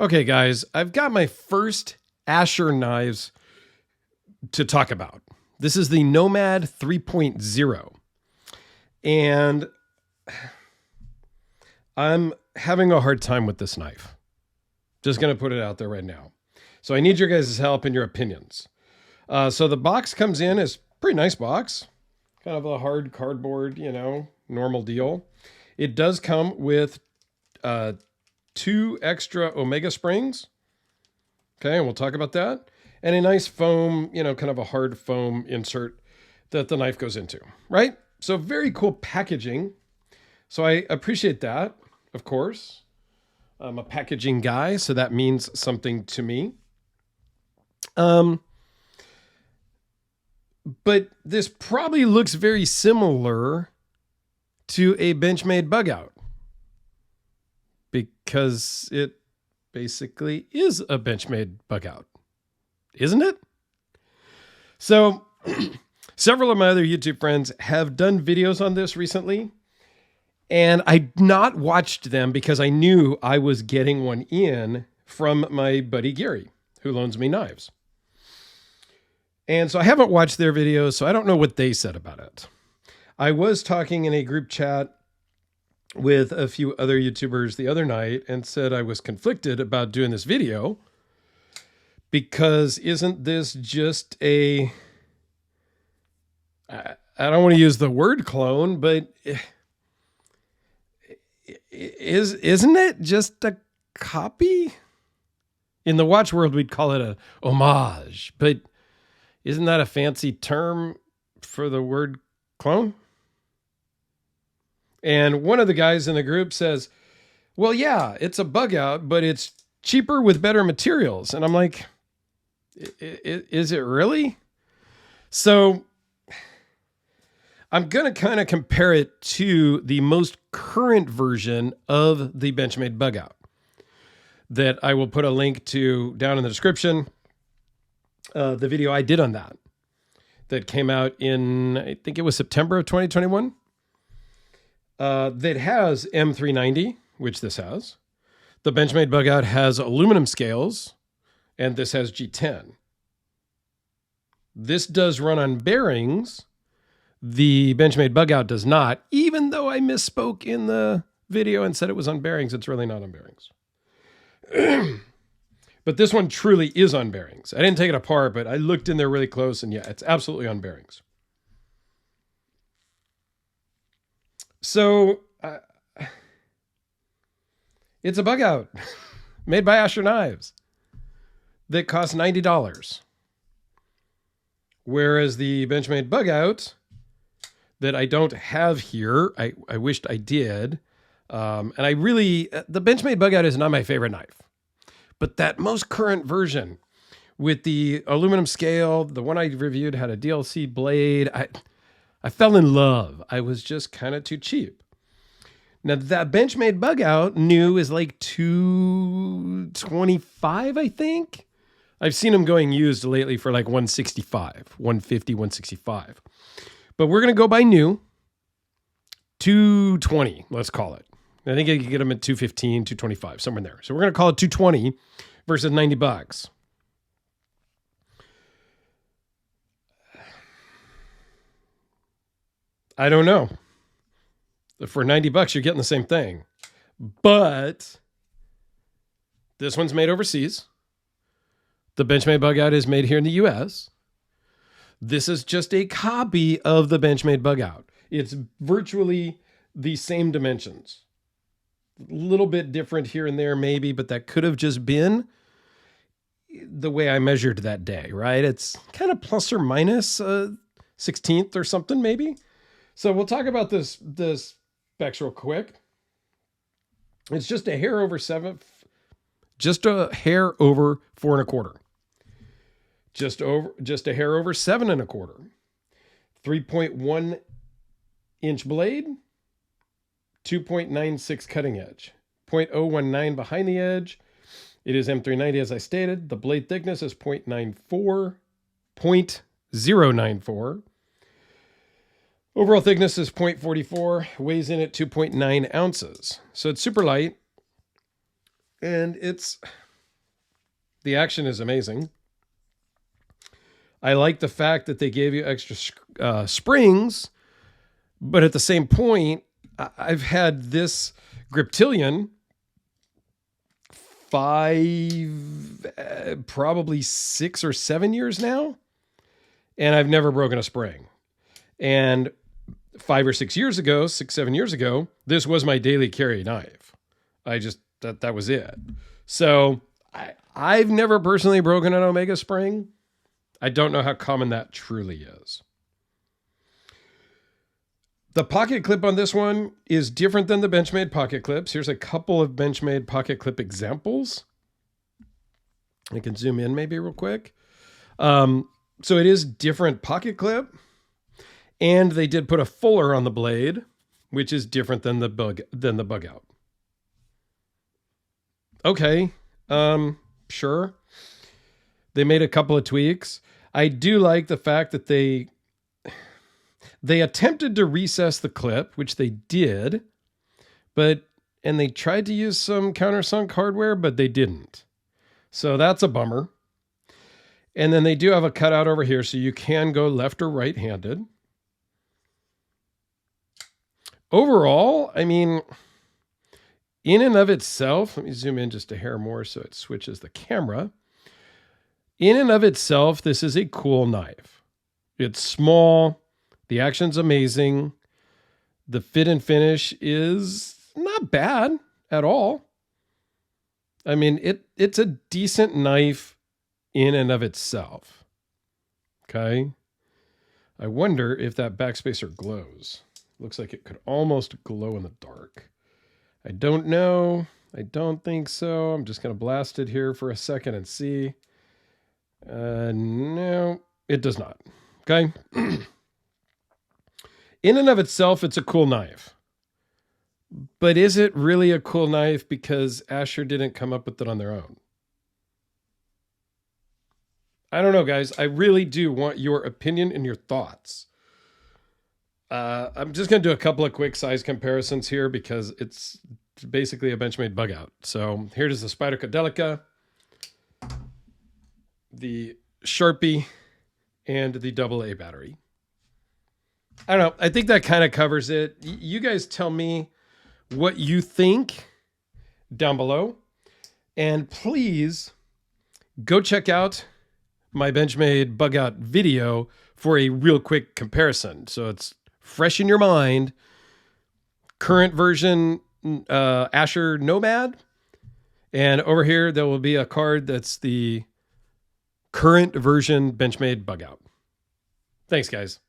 Okay, guys, I've got my first Asher knives to talk about. This is the Nomad 3.0. And I'm having a hard time with this knife. Just going to put it out there right now. So I need your guys' help and your opinions. So the box comes in as a pretty nice box. Kind of a hard cardboard, normal deal. It does come with 2 extra Omega springs. Okay, and we'll talk about that. And a nice foam, kind of a hard foam insert that the knife goes into, right? So very cool packaging. So I appreciate that, of course. I'm a packaging guy, so that means something to me. But this probably looks very similar to a Benchmade bug out because it basically is a Benchmade bug out, isn't it? So several of my other YouTube friends have done videos on this recently, and I not watched them because I knew I was getting one in from my buddy Gary, who loans me knives. And so I haven't watched their videos, so I don't know what they said about it. I was talking in a group chat with a few other YouTubers the other night and said I was conflicted about doing this video because isn't this just I don't want to use the word clone, but isn't it just a copy? In the watch world, we'd call it a homage, but isn't that a fancy term for the word clone? And one of the guys in the group says, well, yeah, it's a bug out, but it's cheaper with better materials. And I'm like, is it really? So I'm going to kind of compare it to the most current version of the Benchmade bug out that I will put a link to down in the description. The video I did on that came out in, I think it was September of 2021. That has M390, which this has. The Benchmade bug out has aluminum scales, and this has G10. This does run on bearings. The Benchmade bug out does not, even though I misspoke in the video and said it was on bearings. It's really not on bearings. But this one truly is on bearings. I didn't take it apart, but I looked in there really close, and yeah, it's absolutely on bearings. So it's a bug out made by Asher Knives that costs $90. Whereas the Benchmade bug out that I don't have here, I wished I did. And I really, the Benchmade bug out is not my favorite knife. But that most current version with the aluminum scale, the one I reviewed had a DLC blade. I fell in love. I was just kind of too cheap. Now that Benchmade bug out new is like $225, I think. I've seen them going used lately for like $165, $150, $165. But we're going to go by new. $220, let's call it. I think I could get them at $215, $225, somewhere in there. So we're going to call it $220 versus $90. I don't know. For $90, you're getting the same thing. But this one's made overseas. The Benchmade bug out is made here in the US. This is just a copy of the Benchmade bug out. It's virtually the same dimensions. A little bit different here and there maybe, but that could have just been the way I measured that day, right? It's kind of plus or minus a 16th or something maybe. So we'll talk about this specs real quick. It's just a hair over 4 1/4. Just a hair over 7 1/4. 3.1 inch blade, 2.96 cutting edge, 0.019 behind the edge. It is M390 as I stated. The blade thickness is 0.94. Overall thickness is 0.44, weighs in at 2.9 ounces. So it's super light. And it's The action is amazing. I like the fact that they gave you extra springs, but at the same point, I've had this Griptilian probably 6 or 7 years now, and I've never broken a spring. And 5 or 6 years ago, 6, 7 years ago, this was my daily carry knife. That was it. So I've never personally broken an Omega spring. I don't know how common that truly is. The pocket clip on this one is different than the Benchmade pocket clips. Here's a couple of Benchmade pocket clip examples. I can zoom in maybe real quick. So it is different pocket clip, and they did put a fuller on the blade, which is different than the bug out. Okay, sure. They made a couple of tweaks. I do like the fact that they attempted to recess the clip, which they did, and they tried to use some countersunk hardware, but they didn't. So that's a bummer. And then they do have a cutout over here, so you can go left or right-handed. Overall, I mean, in and of itself, let me zoom in just a hair more so it switches the camera. In and of itself, this is a cool knife. It's small. The action's amazing. The fit and finish is not bad at all. I mean, it's a decent knife in and of itself. Okay. I wonder if that backspacer glows. Looks like it could almost glow in the dark. I don't know. I don't think so. I'm just going to blast it here for a second and see. No, it does not. Okay. In and of itself, it's a cool knife. But is it really a cool knife because Asher didn't come up with it on their own? I don't know, guys. I really do want your opinion and your thoughts. I'm just going to do a couple of quick size comparisons here because it's basically a Benchmade bug out. So here's the Spyderco Delica, the Sharpie, and the AA battery. I don't know. I think that kind of covers it. You guys tell me what you think down below. And please go check out my Benchmade bug out video for a real quick comparison. So it's fresh in your mind. Current version Asher Nomad. And over here, there will be a card that's the current version Benchmade bug out. Thanks, guys.